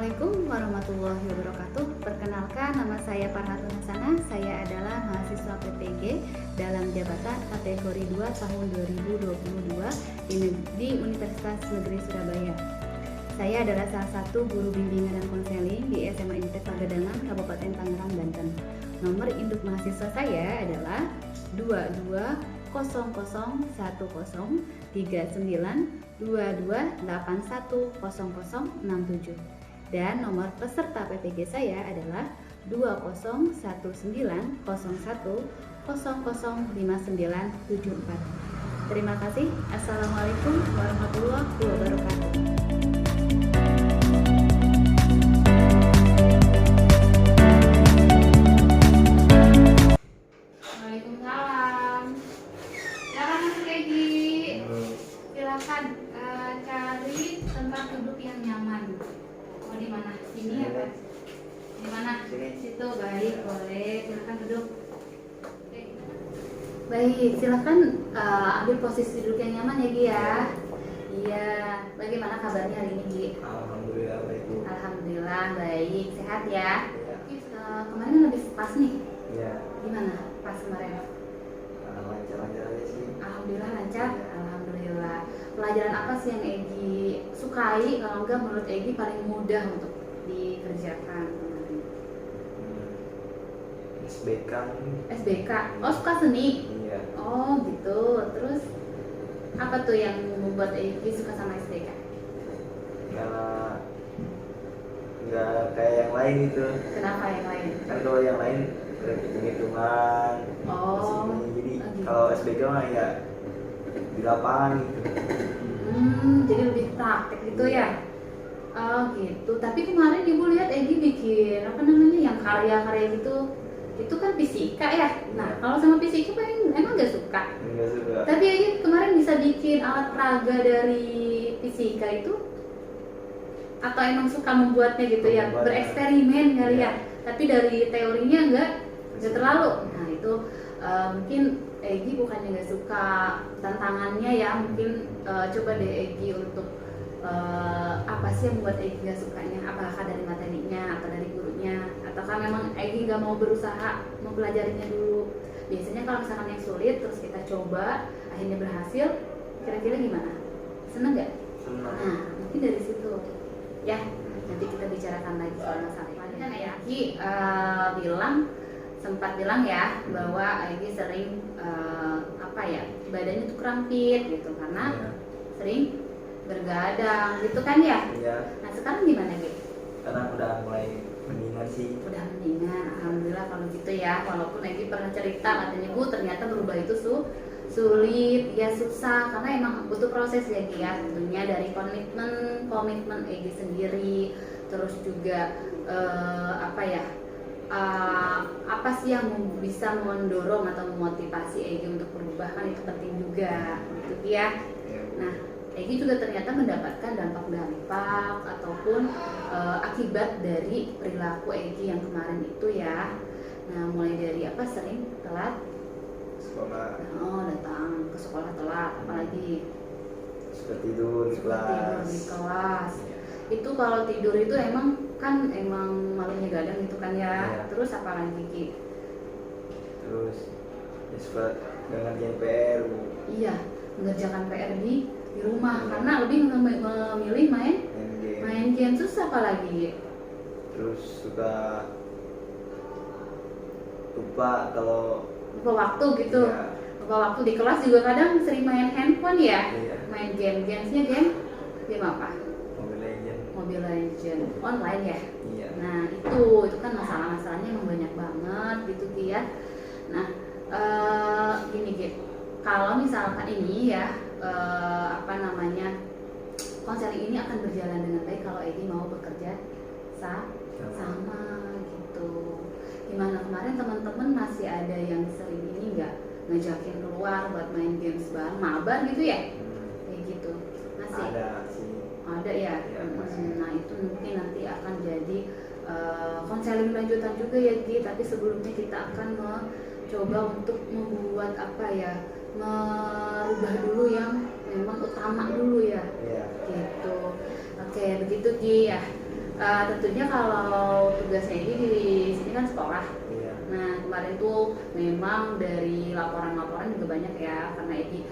Assalamualaikum warahmatullahi wabarakatuh. Perkenalkan, nama saya Farhatun Hasanah. Saya adalah mahasiswa PPG dalam jabatan kategori 2 tahun 2022 di Universitas Negeri Surabaya. Saya adalah salah satu guru bimbingan dan konseling di SMA Initek Pagedangan, Kabupaten Tangerang, Banten. Nomor induk mahasiswa saya adalah 22003922810067 dan nomor peserta PPG saya adalah 201901005974. Terima kasih. Assalamualaikum warahmatullahi wabarakatuh. Silakan cari tempat duduk yang nyaman. Oh, di mana? Sini apa? Di mana? Situ. Baik, boleh. Silakan duduk. Baik, silakan ambil posisi duduk yang nyaman ya, Gi ya. Iya. Bagaimana kabarnya hari ini, Gi? Alhamdulillah baik, Bu. Alhamdulillah baik. Sehat ya? Kemarin lebih pas nih. Iya. Gimana pas kemarin? Lancar-lancar aja sih. Alhamdulillah lancar. Alhamdulillah. Pelajaran apa sih yang Egi sukai? Kalau enggak menurut Egi paling mudah untuk dikerjakan? SBK. SBK. Oh, suka seni? Iya. Oh gitu. Terus apa tuh yang membuat Egi suka sama SBK? Karena nggak kayak yang lain gitu. Kenapa yang lain? Kan kalau yang lain hitung-hitungan. Oh. Jadi gitu. kalau SBK mah ya di lapangan gitu. Jadi lebih praktek gitu ya? Oh gitu. Tapi kemarin ibu lihat Egi bikin apa namanya yang karya-karya gitu. Itu kan fisika ya. Nah kalau sama fisika emang nggak suka. Nggak suka. Tapi Egi kemarin bisa bikin alat peraga dari fisika itu. Atau emang suka membuatnya gitu ya? Bereksperimen kali ya. Tapi dari teorinya nggak terlalu. Nah itu mungkin Egi bukannya nggak suka tantangannya ya, mungkin coba deh Egi untuk apa sih yang membuat Egi nggak sukanya, apakah dari materinya atau dari gurunya, ataukah memang Egi nggak mau berusaha mempelajarinya dulu. Biasanya kalau misalkan yang sulit terus kita coba akhirnya berhasil, kira-kira gimana? Seneng nggak? Senang. Nah mungkin dari situ ya, nanti kita bicarakan lagi soal masalah ini. Kan ya Egi sempat bilang ya bahwa Egi sering badannya tuh krampit gitu karena sering bergadang gitu kan ya. Iya. Nah sekarang gimana Gi? Karena udah mulai mendingan sih. Udah mendingan, alhamdulillah kalau gitu ya. Walaupun Egi pernah cerita katanya Bu ternyata berubah itu sulit ya, susah karena emang butuh proses ya Gi ya. Tentunya dari komitmen Egi sendiri, terus juga apa sih yang bisa mendorong atau memotivasi Egi untuk berubah, kan itu penting juga gitu ya. Nah Egi juga ternyata mendapatkan dampak ataupun akibat dari perilaku Egi yang kemarin itu ya. Nah mulai dari sering telat Sekolah. Datang ke sekolah telat, apalagi Suka tidur di kelas. tidur di kelas. Itu kalau tidur itu emang malunya gadang gitu kan ya. Iya. Terus apa lagi Ki? Terus ya suka nggak ngerjain PR, Bu. Iya, mengerjakan PR di rumah karena lebih memilih main game. Susah apalagi. Terus suka lupa kalau Lupa waktu gitu. Iya. Lupa waktu di kelas juga kadang sering main handphone ya. Iya. Main gamesnya game apa? Mobile Legend online ya. Iya. Nah itu kan masalahnya emang banyak banget gitu Ki ya. Nah gini Ki, kalau misalkan ini ya konseling ini akan berjalan dengan baik kalau Egi mau bekerja sama gitu. Gimana kemarin teman-teman masih ada yang sering ini nggak ngajakin keluar buat main games bareng, mabar gitu ya? Kayak gitu masih Ada sih. ada ya. Ya, Nah itu mungkin nanti akan jadi konseling lanjutan juga ya Gi. Tapi sebelumnya kita akan mencoba untuk membuat merubah dulu yang memang utama dulu ya. Iya. Gitu. Oke begitu Gi ya. Tentunya kalau tugasnya ini di sini kan sekolah. Iya. Nah kemarin tuh memang dari laporan-laporan juga banyak ya, karena Egi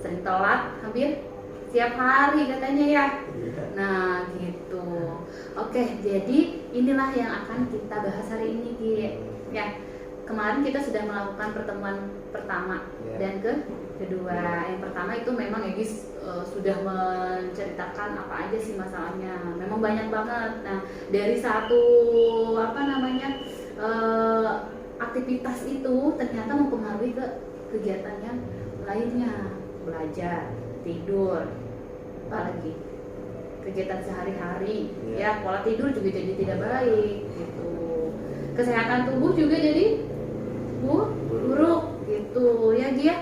sering telat hampir setiap hari katanya ya. Iya. Nah gitu. Oke, jadi inilah yang akan kita bahas hari ini Ki. Ya, kemarin kita sudah melakukan pertemuan pertama Ya. dan kedua. Yang pertama itu memang Egi sudah menceritakan apa aja sih masalahnya. Memang banyak banget. Nah dari satu aktivitas itu ternyata mempengaruhi ke kegiatan yang lainnya, belajar, tidur, apalagi kegiatan sehari-hari. Ya pola tidur juga jadi tidak baik gitu. Kesehatan tubuh juga jadi buruk gitu ya Gia.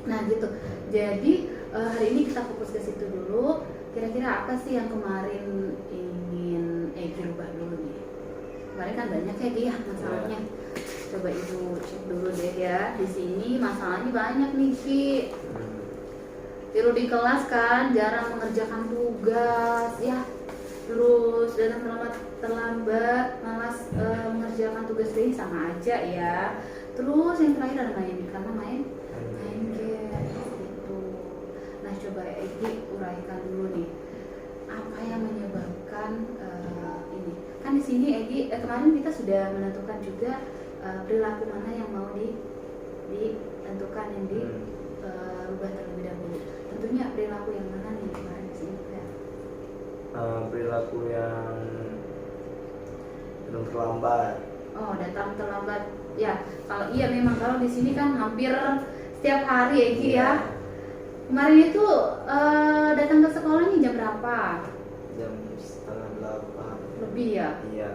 Nah gitu. Jadi hari ini kita fokus ke situ dulu. Kira-kira apa sih yang kemarin ingin Egi rubah dulu nih? Kemarin kan banyak ya Gia masalahnya. Coba ibu cek dulu deh ya. Di sini masalahnya banyak nih Ki. Tiru di kelas kan, jarang mengerjakan tugas ya. Terus datang terlambat, malas mengerjakan tugas ini sama aja ya. Terus yang terakhir ada main, karena main game gitu. Nah coba Egi uraikan dulu nih, apa yang menyebabkan ini? Kan di sini Egi kemarin kita sudah menentukan juga perilaku mana yang mau ditentukan yang dirubah terlebih dahulu. Tentunya perilaku yang mana nih kemarin di sini ya? Perilaku yang belum terlambat. Oh, datang terlambat. Ya, kalau iya memang kalau di sini kan hampir setiap hari ya Ki ya. Kemarin itu datang ke sekolahnya jam berapa? Jam 7:30. Lebih ya? Iya.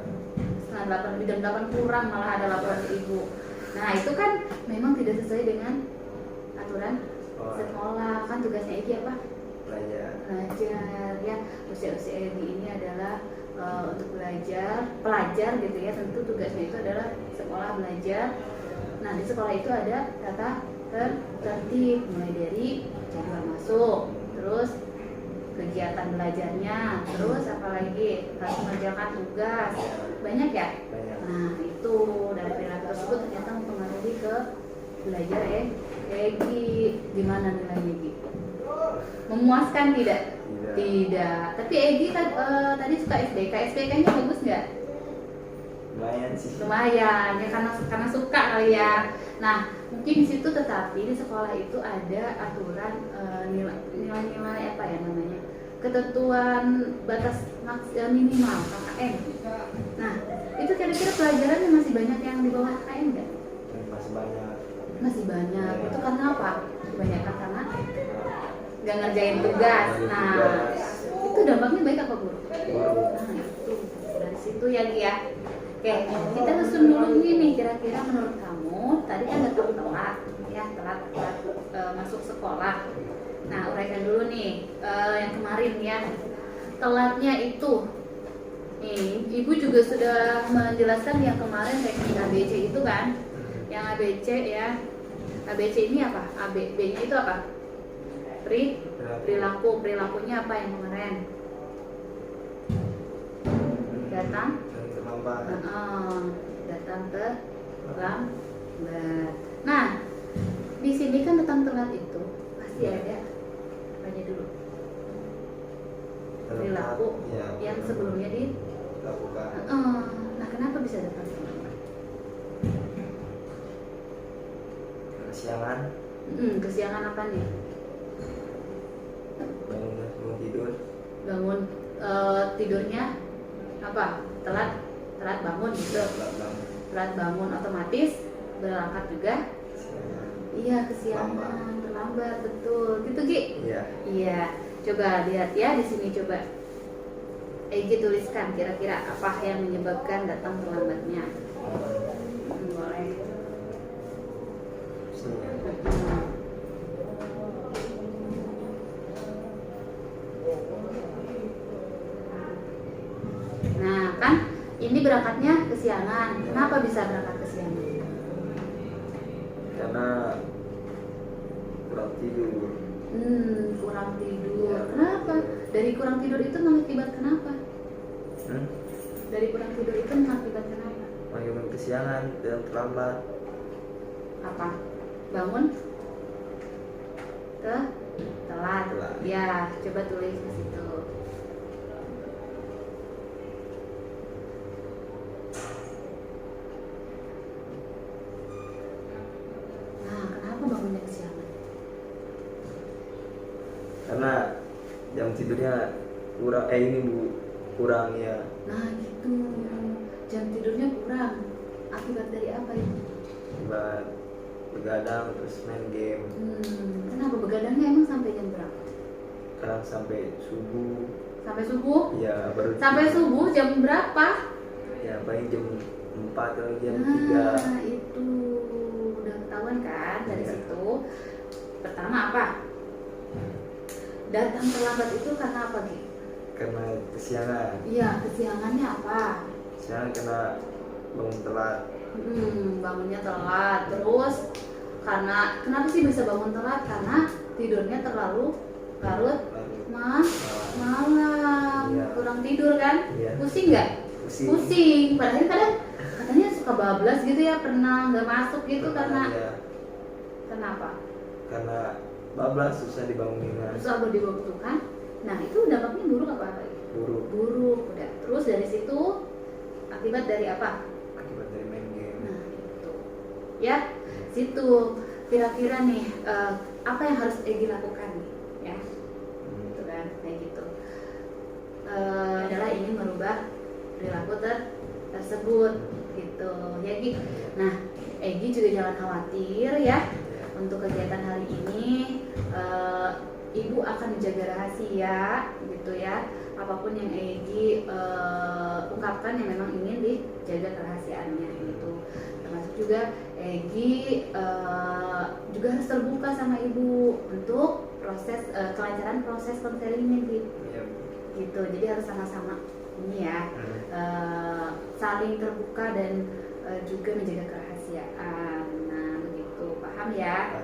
7:30 lebih, jam 8 kurang malah ada laporan ke ibu. Nah, itu kan memang tidak sesuai dengan aturan sekolah. Kan tugasnya Egi apa? Belajar ya. Usia Egi ini adalah untuk pelajar gitu ya. Tentu tugasnya itu adalah sekolah belajar. Nah di sekolah itu ada tata tertib, mulai dari jadwal masuk, terus kegiatan belajarnya, terus apalagi harus mengerjakan tugas, banyak ya. Nah itu dari perilaku tersebut ternyata mempengaruhi ke belajar Egi. Gimana nilainya Egi? Memuaskan tidak? Tidak. Tapi Egi tadi suka SBK. SBK-nya bagus nggak? Lumayan sih. Lumayan ya, karena suka kali ya. Nah mungkin di situ, tetapi di sekolah itu ada aturan nilai-nilai apa ya namanya, ketentuan batas minimal KKM. Nah itu kira-kira pelajaran yang masih banyak yang di bawah KKM nggak? Masih banyak. Itu karena apa? Kebanyakan karena nggak ngerjain tugas. Nah itu dampaknya baik apa buruk? Nah itu dari situ ya Ki ya. Oke, kita susun dulu nih kira-kira menurut kamu tadi kan datang telat ya, telat masuk sekolah. Nah uraikan dulu nih yang kemarin ya, telatnya itu nih ibu juga sudah menjelaskan yang kemarin teknik ABC itu kan, yang ABC ya. ABC ini apa? B-nya itu apa? Perilakunya apa yang kemarin? Datang terlambat. Nah, di sini kan datang telat itu pasti ada apanya dulu? Perilaku yang sebelumnya dilakukan. Nah, kenapa bisa datang terlambat? Kesiangan. Kesiangan apa nih? Bangun tidur. Bangun tidurnya apa? Telat bangun gitu. Telat bangun otomatis berangkat juga. Iya, kesiangan, terlambat, betul. Gitu Ki? Iya. Coba lihat ya di sini, coba Egi tuliskan kira-kira apa yang menyebabkan datang terlambatnya. Boleh. Nah kan ini berangkatnya kesiangan. Kenapa bisa berangkat kesiangan? Karena kurang tidur. Kurang tidur. Kenapa? Dari kurang tidur itu mengakibatkan apa? Dari kurang tidur itu mengakibatkan apa? Mengakibatkan kesiangan dan terlambat. Apa? Bangun telat. Ya, coba tulis di situ. Nah, kenapa bangunnya kesiangan? Karena jam tidurnya kurang, ini Bu, kurang ya. Nah, gitu. Jam tidurnya kurang. Akibat dari apa itu? Buat begadang terus main game. Kenapa begadangnya emang sampai jam berapa? Kadang sampai subuh. Sampai subuh? Ya baru. Sampai subuh jam berapa? Ya paling jam 4 atau jam 3. Nah, itu udah ketahuan kan dari Iya. situ. Pertama apa? Datang terlambat itu karena apa, Ki? Karena kesiangan. Iya, kesiangannya apa? Kesiangan karena bangun telat. Bangunnya telat. Terus karena kenapa sih bisa bangun telat? Karena tidurnya terlalu larut malam. Iya. Kurang tidur kan? Iya. Pusing nggak? Pusing. Padahal kadang katanya suka bablas gitu ya, pernah nggak masuk gitu karena Ya, kenapa? karena bablas susah dibangunin. Susah buat dibutuhkan. Nah, itu dampaknya buruk apa? Buruk. Udah. Terus dari situ akibat dari apa? Akibat dari main game. Nah, itu. Ya, situ kira-kira nih apa yang harus Egi lakukan nih, ya? Gitu kan, kayak gitu. Adalah ingin merubah perilaku tersebut gitu, ya Egi. Nah, Egi juga jangan khawatir ya. Untuk kegiatan hari ini Ibu akan menjaga rahasia gitu ya. Apapun yang Egi ungkapkan yang memang ingin dijaga kerahasiaannya gitu. Termasuk juga Egi juga harus terbuka sama Ibu untuk proses kelancaran proses konselingnya gitu. Gitu. Jadi harus sama-sama ini ya saling terbuka dan juga menjaga kerahasiaan. Nah, begitu. Paham ya?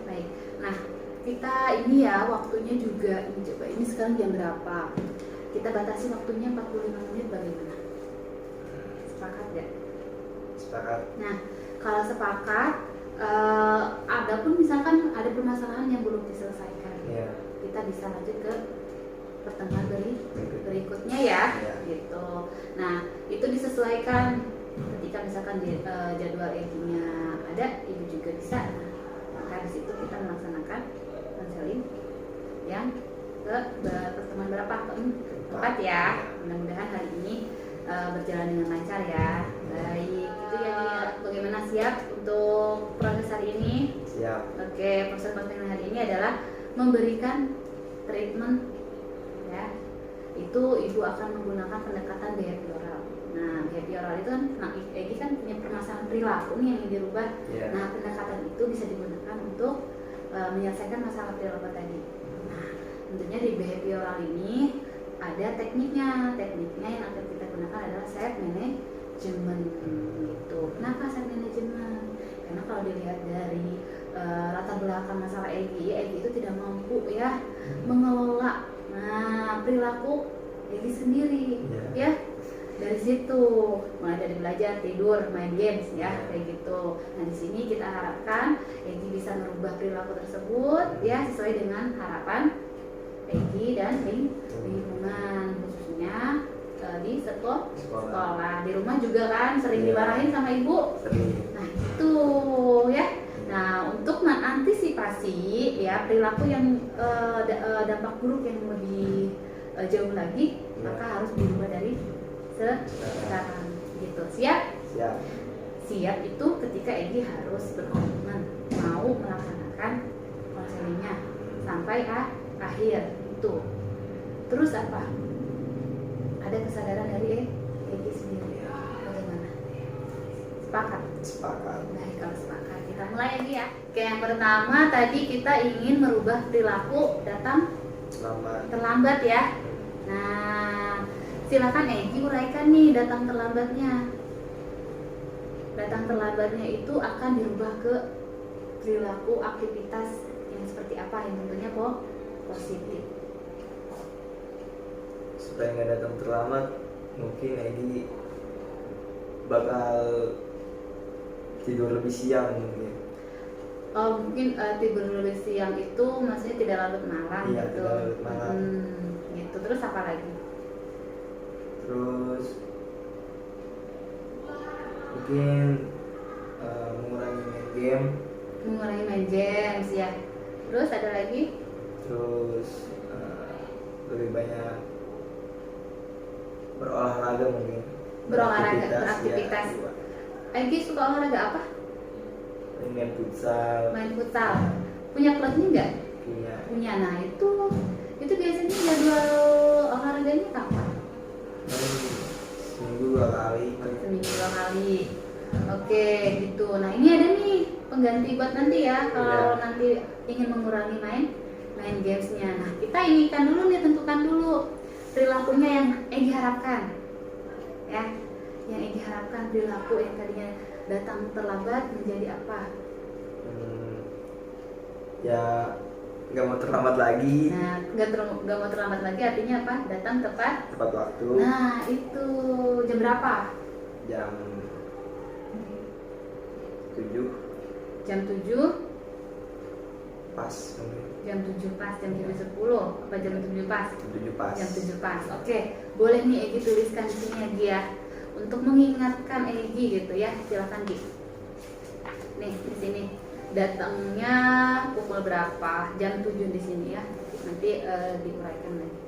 Baik. Nah, kita ini ya waktunya juga ini coba ini sekarang jam berapa? Kita batasi waktunya 45 menit bagaimana? Sepakat gak? Sepakat. Nah, kalau sepakat ada pun misalkan ada permasalahan yang belum diselesaikan, kita bisa lanjut ke pertemuan berikutnya ya, gitu. Nah, itu disesuaikan ketika misalkan jadwal Egi-nya ada, Ibu juga bisa. Maka di situ kita melaksanakan konseling yang ke pertemuan berapa? Keempat ya. Mudah-mudahan hari ini berjalan dengan lancar ya. Baik, itu ya. Bagaimana, siap untuk proses hari ini? Siap. Oke, proses konseling hari ini adalah memberikan treatment ya. Itu Ibu akan menggunakan pendekatan behavioral. Nah, behavioral itu kan, Egi kan punya permasalahan perilaku nih yang ingin dirubah. Nah, pendekatan itu bisa digunakan untuk menyelesaikan masalah perilaku tadi. Nah, tentunya di behavioral ini ada tekniknya. Tekniknya yang akan kita gunakan adalah self management gitu. Kenapa self management? Karena kalau dilihat dari latar belakang masalah Egi itu tidak mampu ya mengelola perilaku Egi sendiri ya. Dari situ mulai dari belajar, tidur, main games ya, kayak gitu. Nah, di sini kita harapkan Egi bisa merubah perilaku tersebut ya sesuai dengan harapan Egi dan lingkungan, khususnya di sekolah. Di rumah juga kan sering dimarahin sama ibu. Nah, itu ya. Nah, untuk mengantisipasi ya perilaku yang dampak buruk yang lebih jauh lagi, maka harus dirubah dari sekarang gitu. Siap itu ketika Egi harus berkomitmen mau melaksanakan konselingnya sampai akhir itu. Terus apa? Ada kesadaran dari Egi sendiri. Bagaimana? Sepakat? Sepakat. Baik, kalau sepakat kita mulai Egi ya. Oke, yang pertama tadi kita ingin merubah perilaku datang terlambat ya. Nah, silakan Egi uraikan nih datang terlambatnya. Datang terlambatnya itu akan dirubah ke perilaku aktivitas yang seperti apa yang tentunya positif. Supaya nggak datang terlambat, mungkin Egi bakal tidur lebih siang mungkin. Oh mungkin tidur lebih siang itu maksudnya tidak larut malam Iya, gitu. tidak larut malam. Gitu. Terus apa lagi? Terus mungkin mengurangi main game. Mengurangi main games ya. Terus ada lagi? Terus lebih banyak berolahraga mungkin. Berolahraga, beraktivitas. Ya, Egi suka olahraga apa? main futsal. Main futsal. Punya klubnya nggak? Punya. Punya. Nah itu biasanya jadwal olahraganya kapan? Main seminggu 2 kali. Seminggu 2 kali. Oke gitu. Nah ini ada nih pengganti buat nanti ya kalau nanti ingin mengurangi main gamesnya. Nah kita inikan dulu nih, tentukan dulu perilakunya yang Egi harapkan ya. Yang Egi harapkan perilaku yang tadinya datang terlambat menjadi apa? Ya nggak mau terlambat lagi. Nah nggak mau terlambat lagi artinya apa? Datang tepat waktu. Nah itu jam berapa? Jam 7 Jam 7 pas mungkin. Jam 7 pas, jam 7.10 apa jam 7 pas? Jam 7 pas. Jam 7 pas. Oke, boleh nih Egi tuliskan di sini Egi ya. Untuk mengingatkan Egi gitu ya. Silakan Gi. Nih, di sini datangnya pukul berapa? Jam 7 di sini ya. Nanti diuraikan lagi.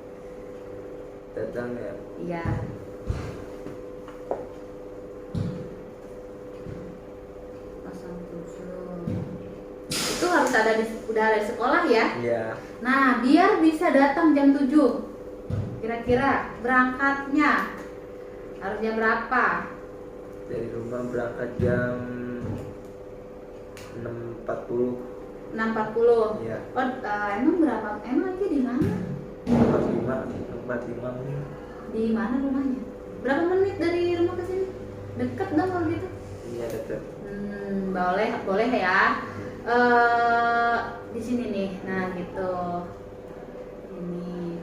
Datang ya. Iya. Itu harus udah ada di sekolah ya. Iya. Nah, biar bisa datang jam 7. Kira-kira berangkatnya harus jam berapa? Dari rumah berangkat jam 6.40. 6.40. Iya. Oh, emang berapa? Emang aja di mana? 45 mungkin. Di mana rumahnya? Berapa menit dari rumah ke sini? Deket dong kalau gitu. Iya, dekat. Boleh ya. Di sini nih. Nah, gitu. Ini.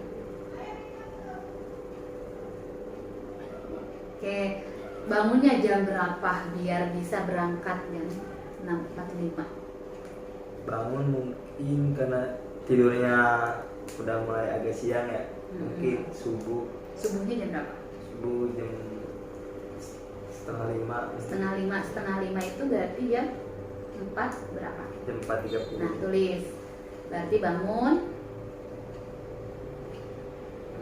Oke, bangunnya jam berapa biar bisa berangkat jam 6.45? Bangun mungkin karena tidurnya udah mulai agak siang ya. Mungkin subuh. Subuhnya jam berapa? Subuh jam setengah 5. Setengah lima itu berarti jam 4 berapa? Jam 4.30. Nah, tulis. Berarti bangun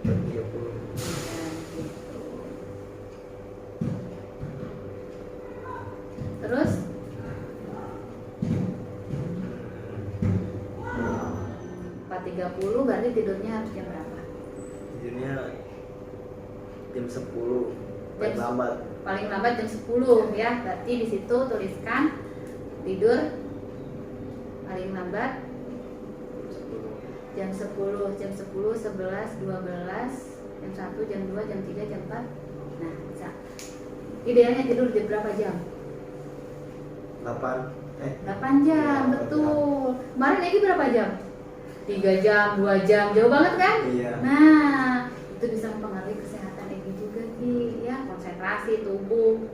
4.30. ya, gitu. Terus 4.30 berarti tidurnya harus jam berapa? Tidurnya jam 10 paling Jam- lambat. Paling lambat jam 10 ya. Berarti di situ tuliskan tidur paling lambat jam 10, jam 10, 11, 12, jam 1, jam 2, jam 3, jam 4. Nah, bisa. Idealnya tidur jam berapa jam? 8 8 jam, betul. Kemarin Egi berapa jam? 3 jam, 2 jam, jauh banget kan? Iya. Nah, itu bisa mempengaruhi kesehatan Egi juga Ki, ya, konsentrasi tubuh.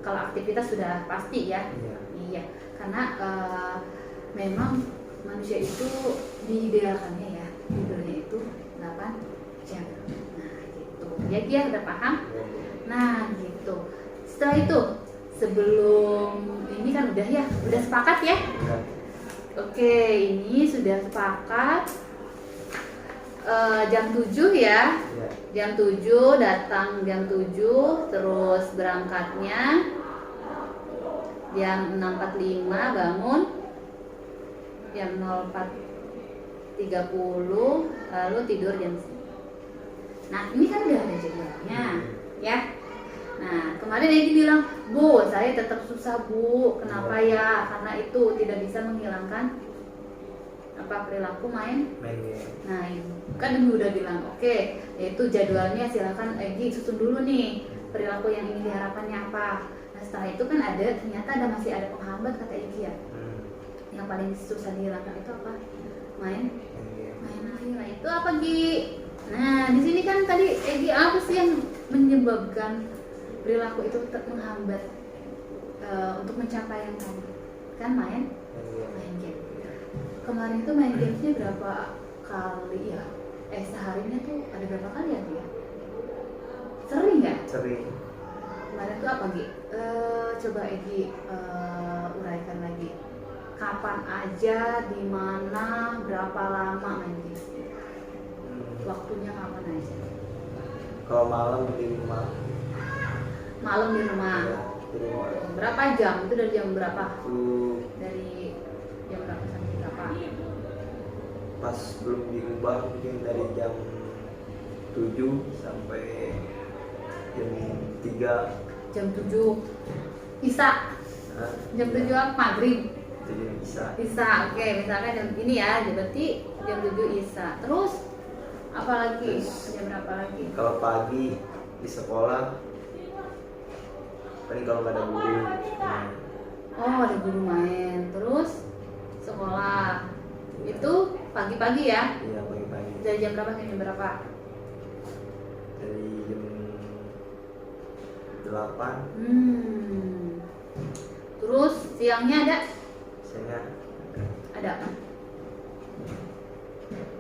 Kalau aktivitas sudah pasti ya. Iya. Iya, karena memang manusia itu diidealkannya ya tidurnya itu 8 jam. Nah, gitu. Ya, Ki, ya, udah paham? Nah, gitu. Setelah itu, sebelum ini kan udah ya, udah sepakat ya? Iya. Oke, ini sudah sepakat. Jam 7 ya. Iya. Jam 7 datang jam 7, terus berangkatnya jam 6.45 bangun jam 04.30 lalu tidur jam 9. Nah, ini kan udah ada jadwalnya ya. Nah, kemarin Egi bilang, Bu, saya tetap susah Bu. Kenapa ya? Karena itu tidak bisa menghilangkan perilaku main. Nah, kan Ibu udah bilang, oke, yaitu jadwalnya silakan Egi susun dulu nih perilaku yang ingin diharapkannya apa. Nah, setelah itu kan ternyata masih ada penghambat kata Egi ya. Yang paling susah dihilangkan itu apa? Main lagi. Nah, itu apa Gi? Nah, di sini kan tadi Egi apa sih yang menyebabkan perilaku itu menghambat untuk mencapai yang tadi kan main game. Kemarin itu main gamesnya berapa kali ya? Seharinya tuh ada berapa kali ya dia? Sering ya? Sering. Kemarin tuh apa Gi? Coba Egi uraikan lagi. Kapan aja, di mana, berapa lama main games? Waktunya kapan aja? Kalau malam di rumah. Malam di rumah. Ya, di rumah. Berapa jam? Itu dari jam berapa? Dari Dari jam berapa sampai berapa? pas belum diubah mungkin dari jam 7 sampai jam 3. Jam 7 Isya. Jam 7 apa? Maghrib. 7 bisa. Isya. Oke, misalkan jam ini ya, berarti jam 7 Isya. Terus apalagi? Jam berapa lagi? Kalau pagi di sekolah paling kalau nggak ada guru Oh, ada guru main. Terus sekolah. Itu pagi-pagi ya? iya pagi-pagi Dari jam berapa ke jam berapa? dari jam 8 Terus siangnya ada? misalnya Ada apa?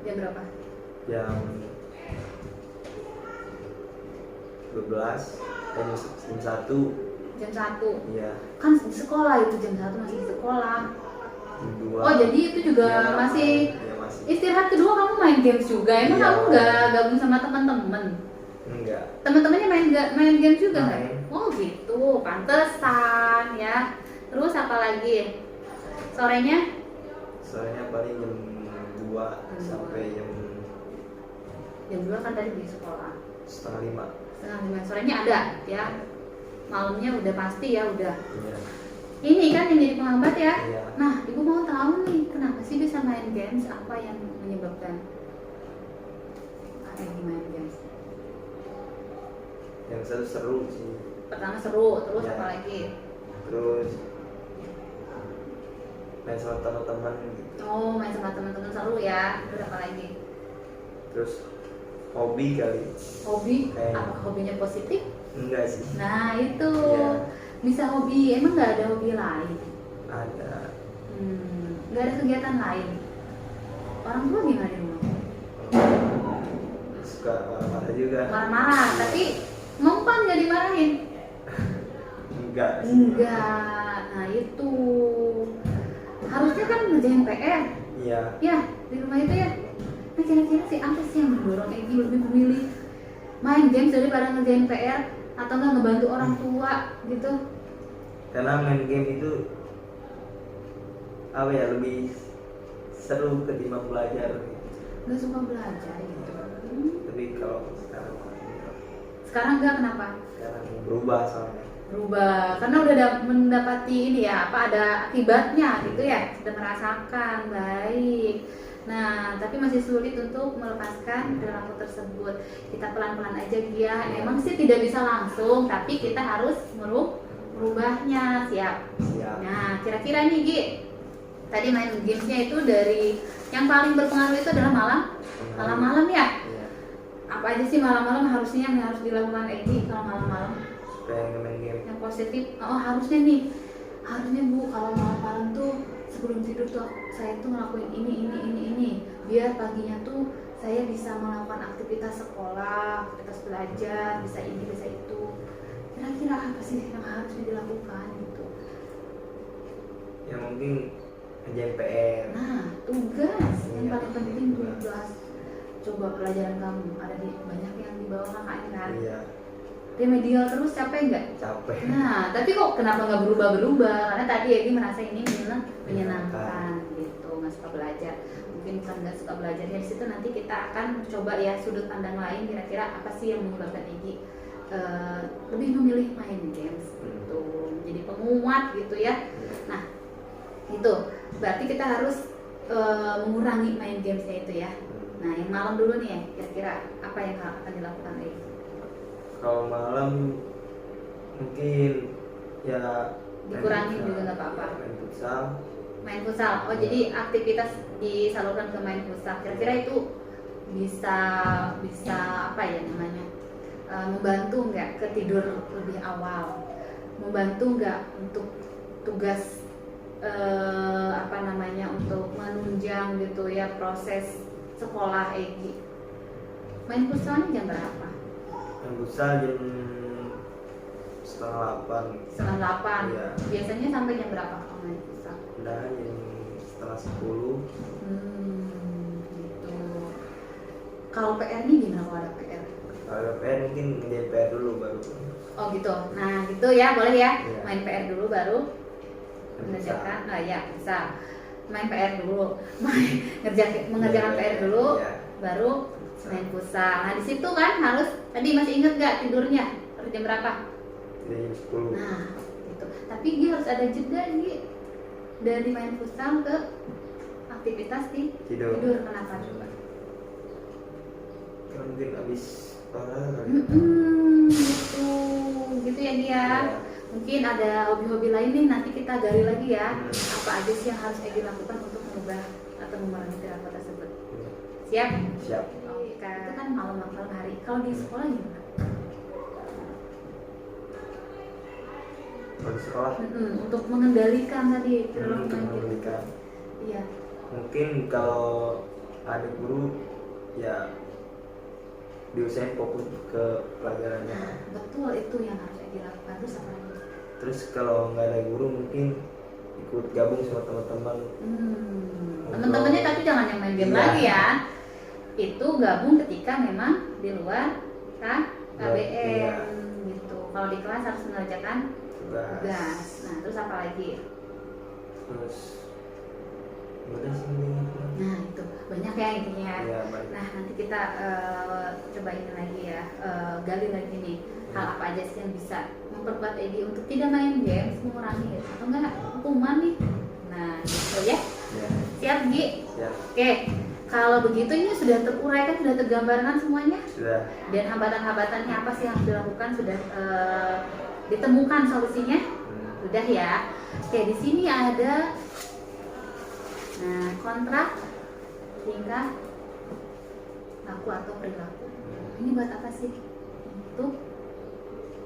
Jam berapa? jam 12 jam 1 Jam 1. iya Kan di sekolah itu jam 1 masih di sekolah. jam 2 Oh, jadi itu juga Iya, masih iya, masih istirahat kedua kamu main games juga. Emang Iya. kamu nggak gabung sama teman-teman? enggak Teman-temannya main game juga nggak? Main. Oh gitu, pantesan ya. Terus apa lagi? Sorenya? soalnya paling jam 2 sampai Jam 2 kan tadi di sekolah. setengah 5 Setengah 5 sorenya ada ya. Malamnya udah pasti ya udah. iya Ini kan yang jadi penghambat ya. iya Nah, ibu mau tahu nih kenapa sih bisa main games? Apa yang menyebabkan main games? yang seru sih Pertama seru, terus Ya. apa lagi? terus main sama teman-teman gitu. Oh, main sama teman-teman seru ya. Terus apa lagi? Terus hobi kali Hobi? Kayak- Apakah hobinya positif? enggak sih Nah, itu Iya. bisa hobi. Emang nggak ada hobi lain? ada Nggak ada kegiatan lain. Orang tua gimana di rumah? suka marah-marah juga Marah-marah, tapi mempan nggak dimarahin? enggak sih. Enggak. Nah, itu harusnya kan ngerjain PR. iya Ya, di rumah itu ya. Nah, kira-kira sih apa sih yang mendorong Egi lebih memilih main games daripada ngerjain PR atau nggak ngebantu orang tua gitu? karena main game itu apa ya lebih seru ketimbang belajar Nggak suka belajar gitu. tapi kalau sekarang Sekarang nggak, kenapa? sekarang berubah soalnya Berubah karena udah mendapati ini ya, apa ada akibatnya gitu ya, sudah merasakan baik. Nah, tapi masih sulit untuk melepaskan perilaku tersebut. Kita pelan-pelan aja Gia. Emang sih tidak bisa langsung, tapi kita harus merubahnya. Siap. siap Nah, kira-kira nih Gi, tadi main gamesnya itu dari yang paling berpengaruh itu adalah malam-malam ya. iya Apa aja sih malam-malam harusnya yang harus dilakukan Egi kalau malam-malam? supaya main game Yang positif, oh harusnya Bu kalau malam-malam tuh sebelum tidur tuh saya tuh ngelakuin ini biar paginya tuh saya bisa melakukan aktivitas sekolah, aktivitas belajar, bisa ini bisa itu. Kira-kira apa sih yang harusnya dilakukan gitu? yang mungkin ngerjain PR Nah, tugas yang Iya, paling penting tugas. tugas. Coba pelajaran kamu ada di banyak yang di bawah kakaknya kan. iya Remedial terus capek nggak? capek Nah, tapi kok kenapa nggak berubah? Karena tadi Egi merasa ini menyenangkan gitu, nggak suka belajar. Mungkin bukan nggak suka belajarnya di situ, nanti kita akan coba ya sudut pandang lain kira-kira apa sih yang menyebabkan Egi lebih memilih main games gitu. Jadi penguat gitu ya. Nah, itu berarti kita harus mengurangi main gamesnya itu ya. Nah, yang malam dulu nih ya, kira-kira apa yang akan dilakukan Egi? kalau malam mungkin ya Dikurangi juga nggak apa-apa. main futsal Main futsal. Oh, jadi aktivitas disalurkan ke main futsal. Kira-kira itu bisa apa ya namanya? membantu nggak ke tidur lebih awal, membantu nggak untuk tugas untuk menunjang gitu ya proses sekolah Egi. Main futsalnya jam berapa? Main futsal jam setengah 8. Setengah 8. Iya. Biasanya sampai jam berapa kalau main futsal? Udah jam setengah 10. Gitu. Kalau PR nih gimana kalau ada PR? Kalau ada PR mungkin ngerjain PR dulu baru. Oh gitu. Nah gitu ya, boleh ya. Iya. Main PR dulu baru mengerjakan. Ya bisa. Main PR dulu, mengerjakan PR dulu, Iya. baru main futsal. Nah di situ kan harus, tadi masih inget nggak tidurnya harus jam berapa? Jam 10. Nah gitu. Tapi dia harus ada jeda nih dari main futsal ke aktivitas di Tidur. Kenapa coba? Kan mungkin habis olahraga. Gitu ya dia. Iya. Mungkin ada hobi-hobi lain nih, nanti kita gali lagi ya. Apa aja sih yang harus Egi lakukan untuk mengubah atau mengurangi perilaku tersebut? Siap? Siap. Oke, itu kan malam hari. Kalau di sekolah gimana? Kalau di sekolah Untuk mengendalikan tadi perilaku untuk main game. memberikan. Iya. Mungkin kalau ada guru ya diusahain fokus ke pelajarannya. Nah, betul itu yang harus Egi lakukan. Terus apa lagi? Terus kalau nggak ada guru mungkin ikut gabung sama teman-teman. Teman-temannya tapi jangan yang main game Iya. lagi ya. Itu gabung ketika memang di luar KBM gitu. Kalau di kelas harus mengerjakan tugas. Nah, terus apa lagi? Terus udah sih mending itu. Nah, itu banyak ya intinya. Ya, baik. Nah, nanti kita coba ini lagi ya, gali lagi nih hal apa aja sih yang bisa memperkuat Egi untuk tidak main games, mengurangi atau enggak hukuman nih. Nah, gitu ya. Ya, Siap, Gi? siap. Oke. Kalau begitu ini sudah teruraikan, sudah tergambarkan semuanya. Sudah. Dan hambatan-hambatannya apa sih yang harus dilakukan sudah ditemukan solusinya. Sudah ya. Oke, di sini ada kontrak tingkah laku atau perilaku. Ini buat apa sih? Untuk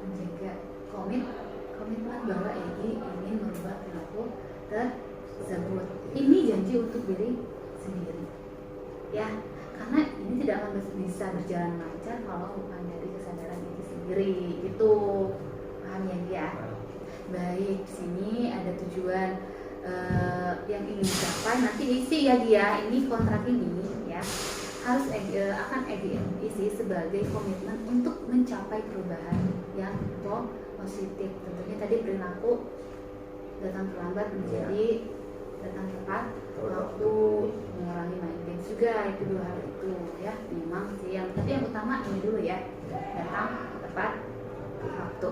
menjaga komitmen bahwa Egi ingin merubah perilaku tersebut. Ini janji untuk diri sendiri. Ya, karena ini tidak akan bisa berjalan lancar kalau bukan dari kesadaran Egi sendiri. Itu paham ya dia? Baik, sini ada tujuan yang ingin dicapai, nanti isi ya dia. Ini kontrak ini ya harus akan Egi isi sebagai komitmen untuk mencapai perubahan yang positif. Tentunya tadi perilaku datang terlambat menjadi datang tepat waktu, mengurangi main games juga, itu dua hal itu ya. Memang sih tapi yang utama ini dulu ya, datang tepat waktu.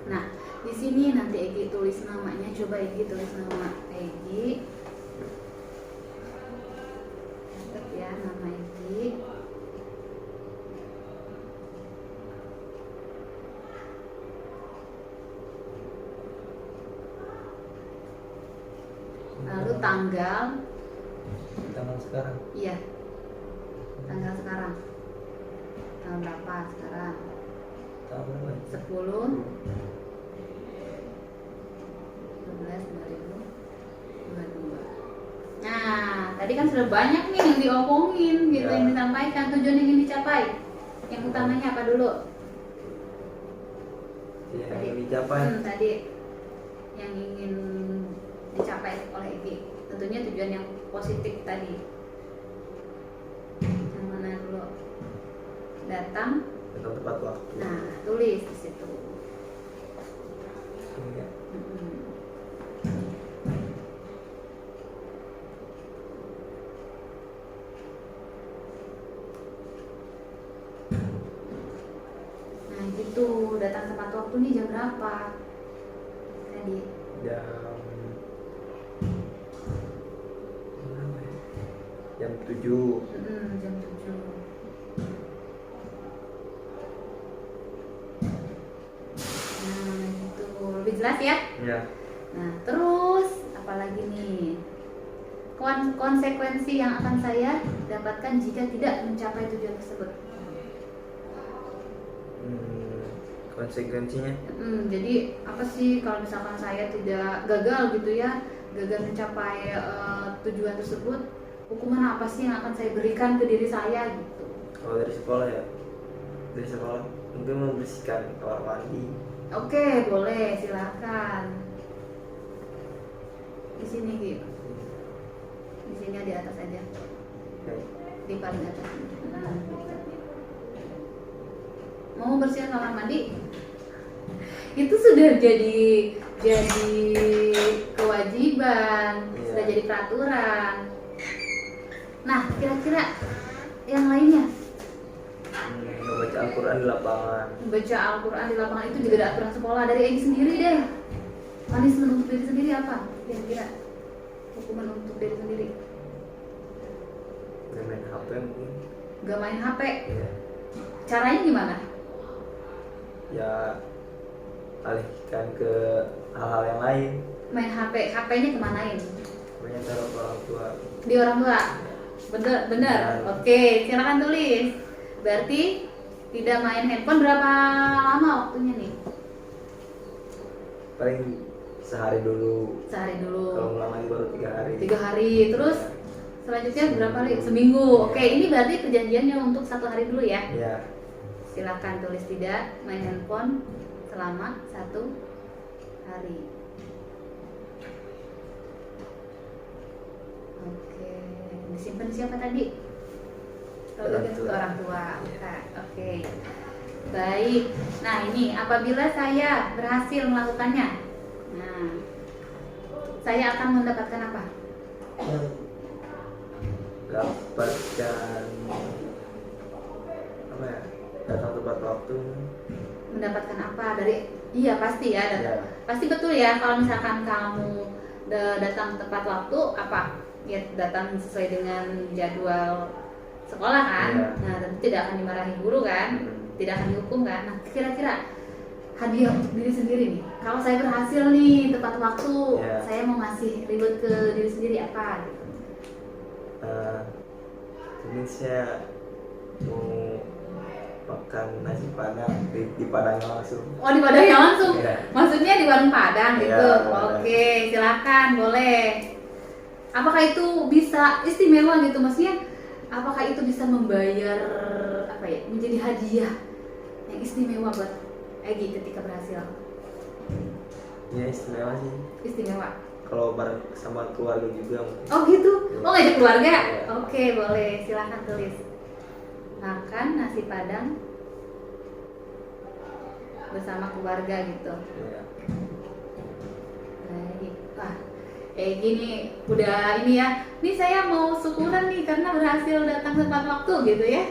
Nah, di sini nanti Egi tulis namanya. Coba Egi tulis nama Egi. Catat ya nama Egi. Lalu tanggal sekarang. Iya. Tanggal sekarang. Tanggal berapa sekarang? Tahun berapa? 10 2022. Nah, tadi kan sudah banyak nih yang diomongin gitu, Ya. yang disampaikan, tujuan yang ingin dicapai. Yang utamanya apa dulu? Ya, yang dicapai. Tadi yang ingin dicapai oleh Egi. Tentunya tujuan yang positif tadi. Yang mana dulu? Datang tepat waktu. Nah, tulis di situ. Ya. Nah, gitu. Datang tepat waktu nih jam berapa? Tadi jam 7. Jam 7. Nah, gitu. Lebih jelas ya? Ya. Nah, terus apalagi nih? Konsekuensi yang akan saya dapatkan jika tidak mencapai tujuan tersebut. konsekuensinya. Jadi apa sih kalau misalkan saya tidak gagal gitu ya, gagal mencapai tujuan tersebut, hukuman apa sih yang akan saya berikan ke diri saya gitu. Kalau dari sekolah ya, dari sekolah mungkin membersihkan kamar mandi. Oke, boleh, silakan. Di sini gitu. Di sini di atas aja. Oke. Di paling atas. Mau bersihin kamar mandi? Itu sudah jadi kewajiban, Iya. sudah jadi peraturan. Nah, kira-kira yang lainnya? Membaca Al-Quran di lapangan. Membaca Al-Quran di lapangan itu juga ada aturan sekolah. Dari Egy sendiri deh, punishment untuk diri sendiri apa? Kira-kira hukuman untuk diri sendiri? Gak main HP mungkin. Gak main HP. Iya. Caranya gimana? Ya alihkan ke hal-hal yang lain. Main HP, HP-nya kemanain? Banyak taruh ke orang tua. Di orang tua. Bener. Benar. Oke, silakan tulis. Berarti tidak main handphone berapa lama waktunya nih? Paling sehari dulu. Sehari dulu. Kalau ngulang lagi baru 3 hari. 3 hari. Terus selanjutnya berapa hari? Seminggu. Seminggu. Iya. Oke, ini berarti perjanjiannya untuk 1 hari dulu ya. Iya. Silakan tulis tidak main handphone selama 1 hari. Oke, disimpan siapa tadi? Orang tua. Ke orang tua. Oke. Baik. Nah, ini apabila saya berhasil melakukannya. Nah, saya akan mendapatkan apa? Dapatkan apa ya? Datang tepat waktu. Mendapatkan apa dari pasti ya, Iya. pasti betul ya kalau misalkan kamu datang tepat waktu apa? Ya datang sesuai dengan jadwal sekolah kan. Iya. Nah, tentu tidak akan dimarahi guru kan, tidak akan dihukum kan. Nah, kira-kira hadiah untuk diri sendiri nih. Kalau saya berhasil nih tepat waktu, Iya. saya mau ngasih reward ke diri sendiri apa gitu. Mungkin saya mau makan nasi padang di Padangnya langsung. Oh, di Padangnya langsung. Iya. Maksudnya di warung Padang Iya, gitu. Padang. Oke, silakan, boleh. Apakah itu bisa istimewa gitu? Maksudnya apakah itu bisa membayar apa ya? Menjadi hadiah yang istimewa buat Egy ketika berhasil? Ya istimewa sih. Istimewa. Kalau bareng sama keluarga juga mungkin. Oh gitu. Oh, ngajak keluarga? Iya. Oke, boleh. Silakan tulis. Makan nasi Padang bersama keluarga gitu. Iya. Baik. Wah, gini udah ini ya. Nih saya mau syukuran nih karena berhasil datang tepat waktu gitu ya.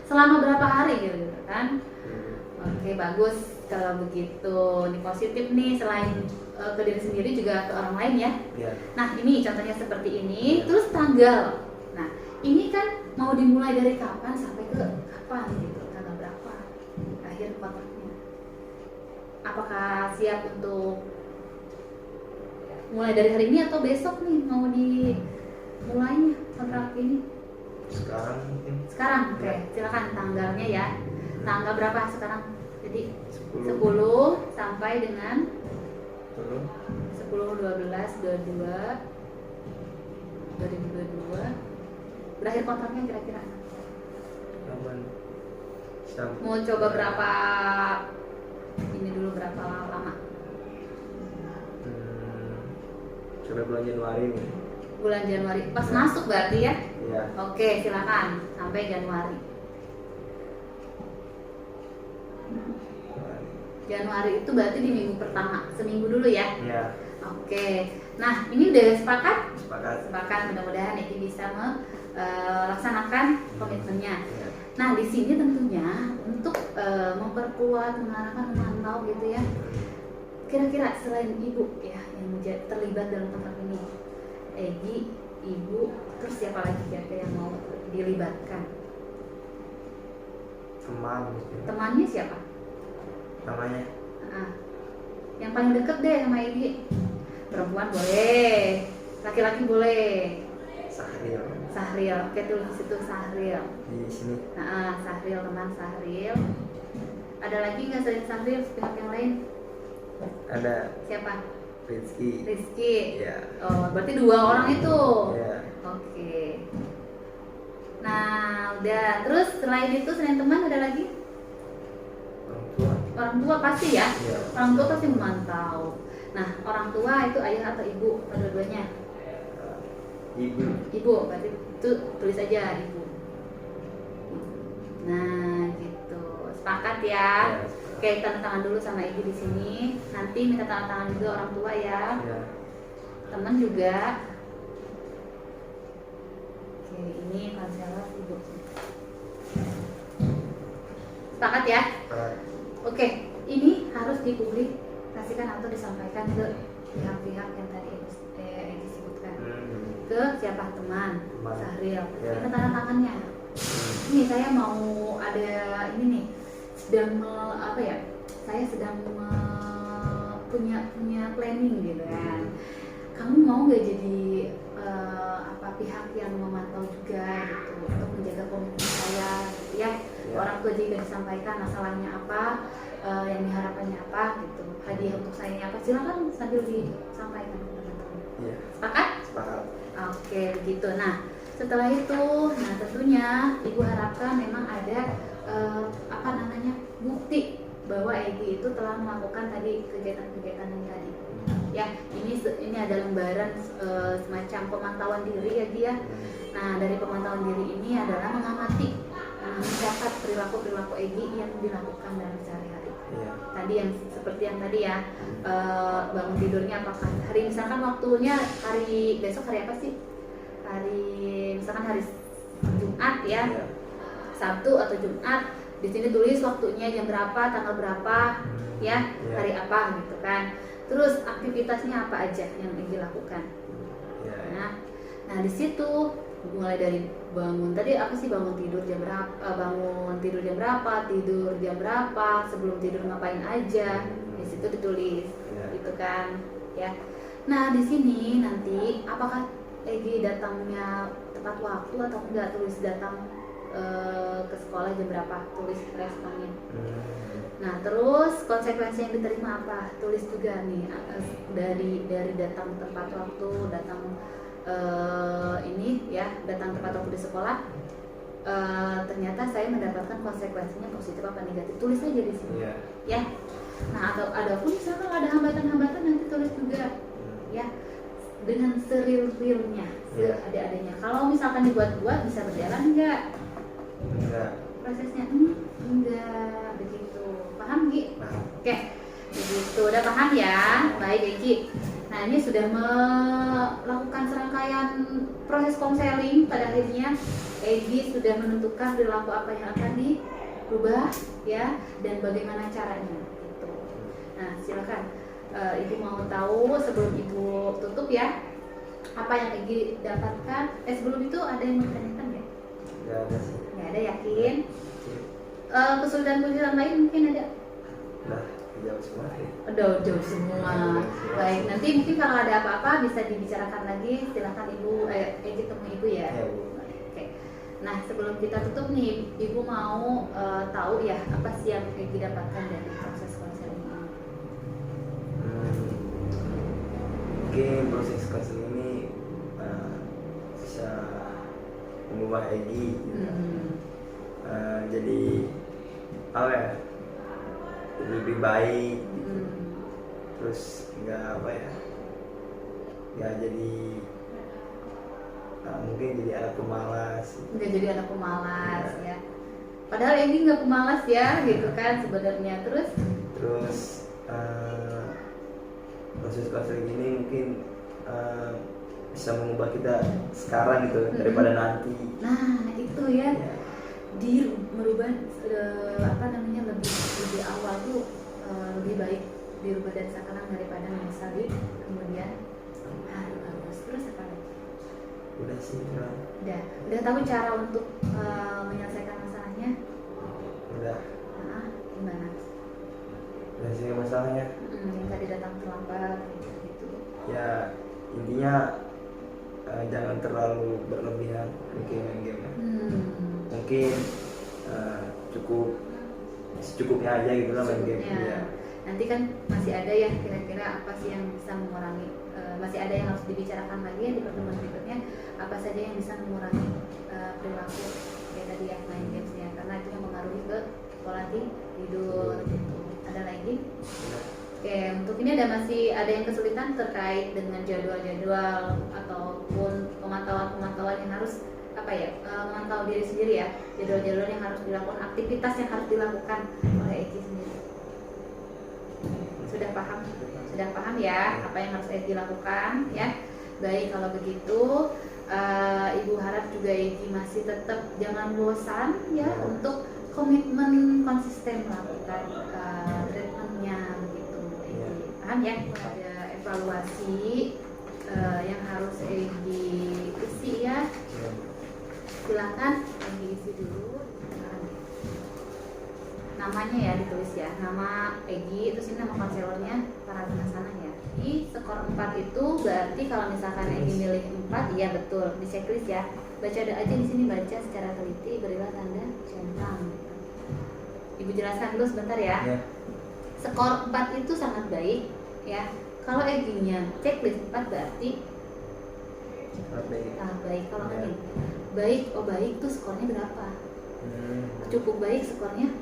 Selama berapa hari gitu kan? Oke, bagus kalau begitu. Ini positif nih selain ke diri sendiri juga ke orang lain ya. Iya. Nah, ini contohnya seperti ini. Iya. Terus tanggal. Nah, ini kan mau dimulai dari kapan sampai ke kapan gitu? Tanggal berapa? Akhir kontraknya. Apakah siap untuk mulai dari hari ini atau besok nih mau dimulainya kontrak ini? Sekarang mungkin Sekarang, oke. Silakan tanggalnya ya. Tanggal berapa sekarang? Jadi 10 10 sampai dengan 10 10 12 22 2022. Berakhir kontraknya kira-kira. kapan? Mau coba berapa ini dulu berapa lama? Coba bulan Januari nih. Bulan Januari. Pas Ya. masuk berarti ya? Iya. Oke, silakan sampai Januari. Januari itu berarti di minggu pertama, seminggu dulu ya. Iya. Oke. Nah, ini udah sepakat? Sepakat. Sepakat. Mudah-mudahan Egy bisa melaksanakan komitmennya. Iya. Nah, di sini tentunya untuk memperkuat, memantau gitu ya. Kira-kira selain ibu ya yang terlibat dalam kontrak ini, Egy, ibu, terus siapa lagi kira-kira yang mau dilibatkan? Teman mungkin. Temannya siapa? Namanya Ah, yang paling deket deh sama Egy. Perempuan boleh, laki-laki boleh. Sahril. Sahril, oke tulis di situ Sahril. Di sini. Sahril, teman Sahril. Ada lagi nggak selain Sahril pihak yang lain? Ada Siapa? Rizky. Rizky. Ya. Oh, berarti 2 orang itu. Ya. Oke. Nah, udah. Terus selain itu, selain teman ada lagi? Orang tua. Orang tua pasti ya? Iya. Orang tua pasti memantau. Nah, orang tua itu ayah atau ibu? Dua-duanya? Ibu. Ibu, berarti itu tulis aja ibu. Nah, gitu. Sepakat ya? Ya, Oke, tanda tangan dulu sama ibu di sini. Nanti minta tanda tangan juga orang tua ya. ya. Teman juga. Oke, ini konselor ibu. Sepakat ya? Oke, ini harus dipublikasikan atau disampaikan ke pihak-pihak yang tadi Egi sebutkan. Ke siapa? Teman. Sahril. Ya. Minta tanda tangannya. Ini saya mau ada ini nih, sedang saya sedang punya planning gitu kan. Kamu mau nggak jadi pihak yang memantau juga gitu untuk menjaga komitmen saya gitu ya. Orang tua juga disampaikan masalahnya apa, yang diharapkannya apa gitu, hadiah untuk saya apa, silakan sambil disampaikan ke teman-teman. Iya. Sepakat? Sepakat. Oke, begitu. Nah, setelah itu, nah tentunya ibu harapkan memang ada bukti bahwa Egi itu telah melakukan tadi kegiatan-kegiatan yang tadi. Ya, ini ada lembaran semacam pemantauan diri ya Gi ya. Nah, dari pemantauan diri ini adalah mengamati, mencatat perilaku Egi yang dilakukan dalam sehari-hari. Iya. Tadi yang seperti yang tadi ya, bangun tidurnya apakah hari misalkan waktunya besok hari apa sih? Misalkan hari Jumat ya, Iya. Sabtu atau Jumat, di sini tulis waktunya jam berapa, tanggal berapa, ya, Iya. hari apa gitu kan. Terus aktivitasnya apa aja yang dilakukan. Iya. Nah di situ mulai dari bangun tadi apa sih, bangun tidur jam berapa, tidur jam berapa, sebelum tidur ngapain aja, di situ ditulis, gitu kan, ya. Nah di sini nanti apakah Egi datangnya tepat waktu atau enggak, tulis datang ke sekolah jam berapa, tulis responnya. Nah terus konsekuensi yang diterima apa, tulis juga nih, dari datang tepat waktu, datang datang tepat waktu di sekolah, ternyata saya mendapatkan konsekuensinya positif apa negatif, tulis aja di sini. Ya. Nah atau ada pun misalkan ada hambatan-hambatan, nanti tulis juga, ya, dengan seril-rilnya, seadanya. Kalau misalkan dibuat-buat bisa berjalan enggak? Enggak. Prosesnya enggak begitu. Paham Gi? Paham. Oke, begitu. Udah paham ya? Baik Egi. Nah ini sudah melakukan serangkaian proses konseling. Pada akhirnya Egi sudah menentukan perilaku apa yang akan dirubah, ya, dan bagaimana caranya. Gitu. Nah silakan. Ibu mau tahu sebelum ibu tutup ya, apa yang Egi dapatkan? Sebelum itu ada yang mau ditanyakan ya? Enggak ada sih. Nggak ada, yakin? Kesulitan-kesulitan lain mungkin ada? Udah jauh semua sih. Udah jauh semua. Baik, nanti mungkin kalau ada apa-apa bisa dibicarakan lagi. Silakan ibu, Egi temui ibu ya. Ya, Bu. Oke. Nah sebelum kita tutup nih, ibu mau tahu ya apa sih yang Egi dapatkan dari proses konseling ini? Mungkin proses konseling ini bisa mengubah Egi gitu. Jadi apa ya, lebih baik gitu. Terus nggak jadi mungkin jadi anak pemalas gitu. Nggak jadi anak pemalas ya. Padahal Egi nggak pemalas ya gitu kan sebenarnya. Terus proses konseling ini mungkin bisa mengubah kita sekarang gitu daripada nanti. Nah itu ya, merubah lebih awal tuh lebih baik dirubah dari sekarang daripada menyesali kemudian hari. Bagus. Terus apa lagi? Udah sih, Udah tahu cara untuk menyelesaikan masalahnya? udah. Gimana? Udah sih masalahnya. Yang tadi datang terlambat gitu. Ya intinya jangan terlalu berlebihan mungkin main game. Mungkin cukup secukupnya aja gitu lah main game. Secukupnya. Ya. Nanti kan masih ada ya kira-kira apa sih yang bisa mengurangi, masih ada yang harus dibicarakan lagi ya di pertemuan berikutnya, apa saja yang bisa mengurangi perilaku kayak tadi ya main gamesnya, karena itu yang mempengaruhi ke pola tidur gitu. Ada lagi? Oke, untuk ini masih ada yang kesulitan terkait dengan jadwal-jadwal ataupun pemantauan yang harus apa ya, memantau diri sendiri ya, jadwal-jadwal yang harus dilakukan, aktivitas yang harus dilakukan oleh Eki sendiri. Sudah paham ya apa yang harus Eki lakukan ya. Baik, kalau begitu Ibu harap juga Eki masih tetap jangan bosan ya untuk komitmen konsisten melakukan treatmentnya begitu. Paham ya? Ada evaluasi yang harus Egi isi ya. Silakan Egi isi dulu. Namanya ya ditulis ya, nama Egi, terus ini nama konselornya Paradina sana ya. Di skor 4 itu berarti kalau misalkan Egi milih 4, iya betul, di checklist ya. Baca aja di sini, baca secara teliti, berilah tanda centang. Ibu jelaskan dulu sebentar ya. Skor 4 itu sangat baik ya. Kalau Eginya checklist 4 berarti baik. Kalau lagi baik, baik tuh skornya berapa? Cukup baik skornya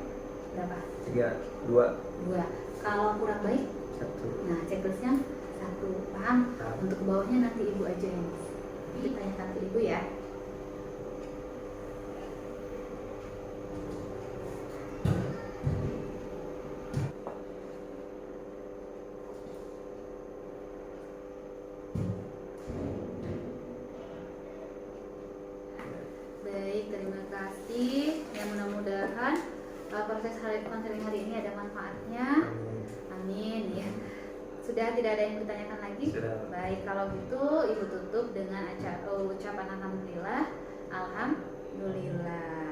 berapa? 3, 2. Kalau kurang baik? 1. Nah, checklistnya 1. Paham? Untuk bawahnya nanti ibu aja yang ditanyakan ke ibu ya. Baik, terima kasih. Ya, mudah-mudahan proses konseling hari ini ada manfaatnya. Amin ya. Sudah tidak ada yang ditanyakan lagi? Sudah. Baik, kalau gitu ibu tutup dengan ucapan alhamdulillah. Alhamdulillah.